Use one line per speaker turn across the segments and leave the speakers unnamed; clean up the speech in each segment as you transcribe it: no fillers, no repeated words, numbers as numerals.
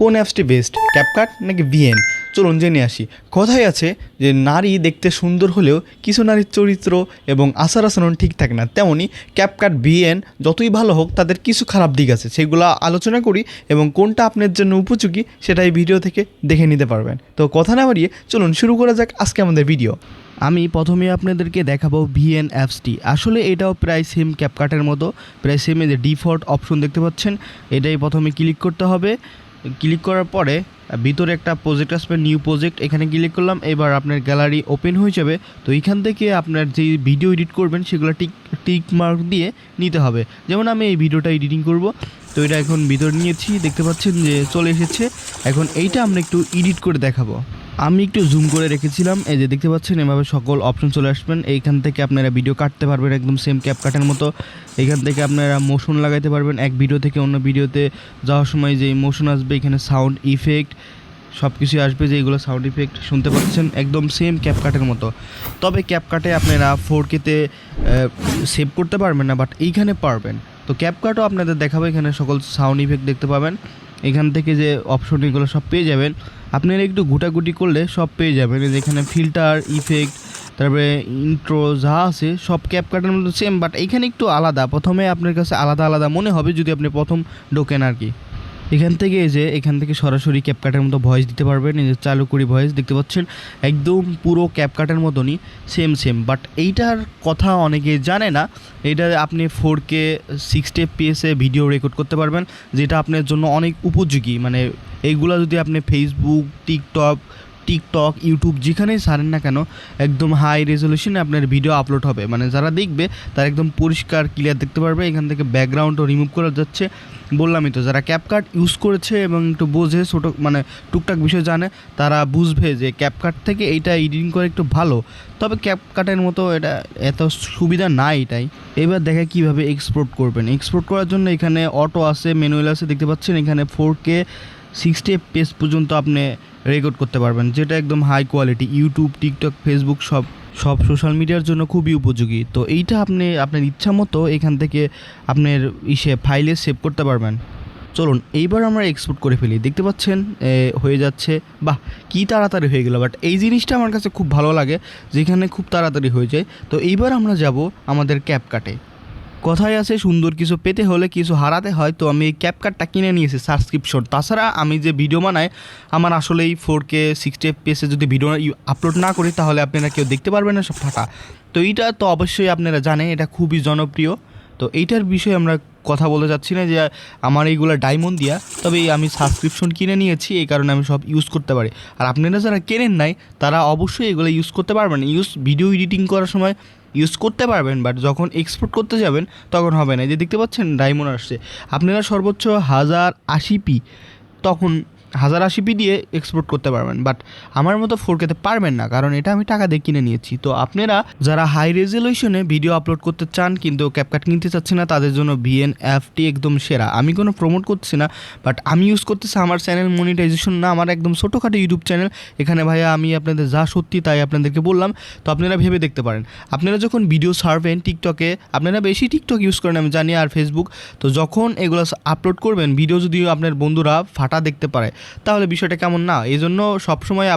কোন অ্যাপসটি best, CapCut নাকি ভিএন? চলুন জেনে আসি। কথাই আছে যে নারী দেখতে সুন্দর হলেও কিছু নারীর চরিত্র এবং আচার আচরণ ঠিক থাকে না, তেমনই ক্যাপকাট ভিএন যতই ভালো হোক তাদের কিছু খারাপ দিক আছে, সেগুলো আলোচনা করি এবং কোনটা আপনার জন্য উপযোগী সেটা এই ভিডিও থেকে দেখে নিতে পারবেন। তো কথা না বাড়িয়ে চলুন শুরু করা যাক আজকে আমাদের ভিডিও। আমি প্রথমে আপনাদেরকে দেখাবো ভিএন অ্যাপসটি। আসলে এটাও প্রায় সেম ক্যাপকাটের মতো, প্রায় সেম। এই যে ডিফল্ট অপশন দেখতে পাচ্ছেন, এটাই প্রথমে ক্লিক করতে হবে। ক্লিক করার পরে ভিতরে একটা প্রজেক্ট আসবে, নিউ প্রজেক্ট, এখানে ক্লিক করলাম। এবার আপনার গ্যালারি ওপেন হয়ে যাবে। তো এইখান থেকে আপনার যে ভিডিও এডিট করবেন সেগুলো টিক মার্ক দিয়ে নিতে হবে। যেমন আমি এই ভিডিওটা এডিটিং করব, তো এটা এখন ভিতরে নিয়েছি, দেখতে পাচ্ছেন যে চলে এসেছে। এখন এইটা আমরা একটু এডিট করে দেখাবো। আমি একটু জুম করে রেখেছিলাম, এই যে দেখতে পাচ্ছেন এভাবে সকল অপশন চলে আসবেন। এইখান থেকে আপনারা ভিডিও কাটতে পারবেন একদম সেম ক্যাপকাটের মতো। এইখান থেকে আপনারা মোশন লাগাইতে পারবেন, এক ভিডিও থেকে অন্য ভিডিওতে যাওয়ার সময় যে মোশন আসবে, এখানে সাউন্ড ইফেক্ট সব কিছুই আসবে, যে এগুলো সাউন্ড ইফেক্ট শুনতে পাচ্ছেন একদম সেম ক্যাপকাটের মতো। তবে ক্যাপকাটে আপনারা 4K-তে সেভ করতে পারবেন না, বাট এইখানে পারবেন। তো ক্যাপকাটও আপনাদের দেখাবো, এখানে সকল সাউন্ড ইফেক্ট দেখতে পাবেন। এখান থেকে যে অপশন এগুলো সব পেয়ে যাবেন। আপনারা একটু ঘুটাঘুটি করলে সব পেয়ে যাবেন। যেখানে ফিল্টার, ইফেক্ট, তারপরে ইন্ট্রো যা আছে সব ক্যাপকাটের মতো সেম, বাট এইখানে একটু আলাদা। প্রথমে আপনার কাছে আলাদা আলাদা মনে হবে যদি আপনি প্রথম ঢোকেন আর কি। এখান থেকে সরাসরি ক্যাপকাটের মতো ভয়েস দিতে পারবেন। এই যে চালু করি ভয়েস, দেখতে পাচ্ছেন একদম পুরো ক্যাপকাটের মতনই সেম। বাট এইটার কথা অনেকে জানে না, এটা আপনি 4K 60 FPS ভিডিও রেকর্ড করতে পারবেন, যেটা আপনার জন্য অনেক উপযোগী। মানে এইগুলো যদি আপনি ফেসবুক, টিকটক, ইউটিউব যেখানেই ছাড়েন না কেন, একদম হাই রেজলিউশনে আপনার ভিডিও আপলোড হবে। মানে যারা দেখবে তারা একদম পরিষ্কার ক্লিয়ার দেখতে পারবে। এখান থেকে ব্যাকগ্রাউন্ডও রিমুভ করা যাচ্ছে। বললামই তো, যারা ক্যাপকাট ইউজ করেছে এবং একটু বোঝে, ছোটো মানে টুকটাক বিষয় জানে, তারা বুঝবে যে ক্যাপকাট থেকে এইটা এডিটিং করে একটু ভালো। তবে ক্যাপকাটের মতো এটা এত সুবিধা নাই এটাই। এবার দেখা কীভাবে এক্সপোর্ট করবেন। এক্সপোর্ট করার জন্য এখানে অটো আছে, ম্যানুয়াল আছে, দেখতে পাচ্ছেন। এখানে 4K 60 FPS পর্যন্ত আপনি রেকর্ড করতে পারবেন, যেটা একদম high quality. YouTube, TikTok, Facebook সব সোশ্যাল মিডিয়ার জন্য খুবই উপযোগী। তো এইটা আপনি আপনার ইচ্ছা মতো এখান থেকে আপনার ফাইলে সেভ করতে পারবেন। চলুন এইবার আমরা এক্সপোর্ট করে ফেলি। দেখতে পাচ্ছেন হয়ে যাচ্ছে। বাহ, কী তাড়াতাড়ি হয়ে গেল। বাট এই জিনিসটা আমার কাছে খুব ভালো লাগে, যেখানে খুব তাড়াতাড়ি হয়ে যায়। তো এইবার আমরা যাব আমাদের ক্যাপকাটে। কথায় আছে সুন্দর কিছু পেতে হলে কিছু হারাতে হয়। তো আমি এই ক্যাপকাটটা কিনে নিয়েছি সাবস্ক্রিপশন। তাছাড়া আমি যে ভিডিও বানাই, আমার আসলেই 4K 60 FPS যদি ভিডিও আপলোড না করি তাহলে আপনারা কেউ দেখতে পারবেন না, সব ফাটা। তো এইটা তো অবশ্যই আপনারা জানেন, এটা খুবই জনপ্রিয়। তো এইটার বিষয়ে আমরা কথা বলে যাচ্ছি না যে আমার এইগুলো ডায়মন্ড দিয়া, তবে আমি সাবস্ক্রিপশন কিনে নিয়েছি, এই কারণে আমি সব ইউজ করতে পারি। আর আপনারা যারা কেনেন নাই তারা অবশ্যই এগুলো ইউজ করতে পারবেন। ভিডিও এডিটিং করার সময় ইউজ করতে পারবেন, বাট যখন এক্সপোর্ট করতে যাবেন তখন হবে না। যে দেখতে পাচ্ছেন ডায়মন্ড আসছে, আপনারা সর্বোচ্চ 1080p, তখন 1080p দিয়ে এক্সপোর্ট করতে পারবেন। বাট আমার মতো 4K-তে পারবেন না, কারণ এটা আমি টাকা দিয়ে কিনে নিয়েছি। তো আপনারা যারা হাই রেজলিউশনে ভিডিও আপলোড করতে চান কিন্তু ক্যাপকাট কিনতে চাচ্ছেন না, তাদের জন্য ভিএন অ্যাপটি একদম সেরা। আমি কোনো প্রমোট করছি না, বাট আমি ইউজ করতেছি। আমার চ্যানেল মনিটাইজেশন না, আমার একদম ছোটোখাটো ইউটিউব চ্যানেল। এখানে ভাইয়া আমি আপনাদের যা সত্যি তাই আপনাদেরকে বললাম। তো আপনারা ভেবে দেখতে পারেন। আপনারা যখন ভিডিও ছাড়বেন টিকটকে, আপনারা বেশি টিকটক ইউজ করেন আমি জানি, আর ফেসবুক, তো যখন এগুলো আপলোড করবেন ভিডিও যদি আপনার বন্ধুরা ফাটা দেখতে পারে তাহলে বিষয়টা কেমন না। এই জন্য সবসময়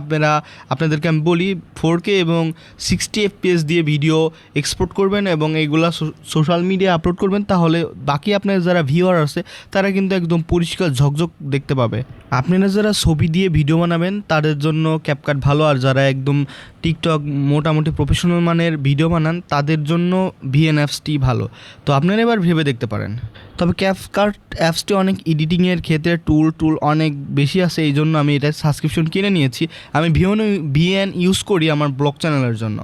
আপনাদেরকে আমি বলি 4K এবং 60 FPS দিয়ে ভিডিও এক্সপোর্ট করবেন এবং এইগুলা সোশ্যাল মিডিয়া আপলোড করবেন, তাহলে বাকি আপনার যারা ভিউয়ার আছে তারা কিন্তু একদম পরিষ্কার ঝকঝক দেখতে পাবে। আপনারা যারা ছবি দিয়ে ভিডিও বানাবেন তাদের জন্য ক্যাপকাট ভালো, আর যারা একদম টিকটক মোটামুটি প্রফেশনাল মানের ভিডিও বানান তাদের জন্য ভিএন অ্যাপসটি ভালো। তো আপনারা এবার ভেবে দেখতে পারেন। তবে ক্যাপকাট অ্যাপসটি অনেক এডিটিংয়ের ক্ষেত্রে টুল অনেক বেশি আছে, এই জন্য আমি এটা সাবস্ক্রিপশন কিনে নিয়েছি। আমি ভিএন ইউজ করি আমার ব্লগ চ্যানেলের জন্য।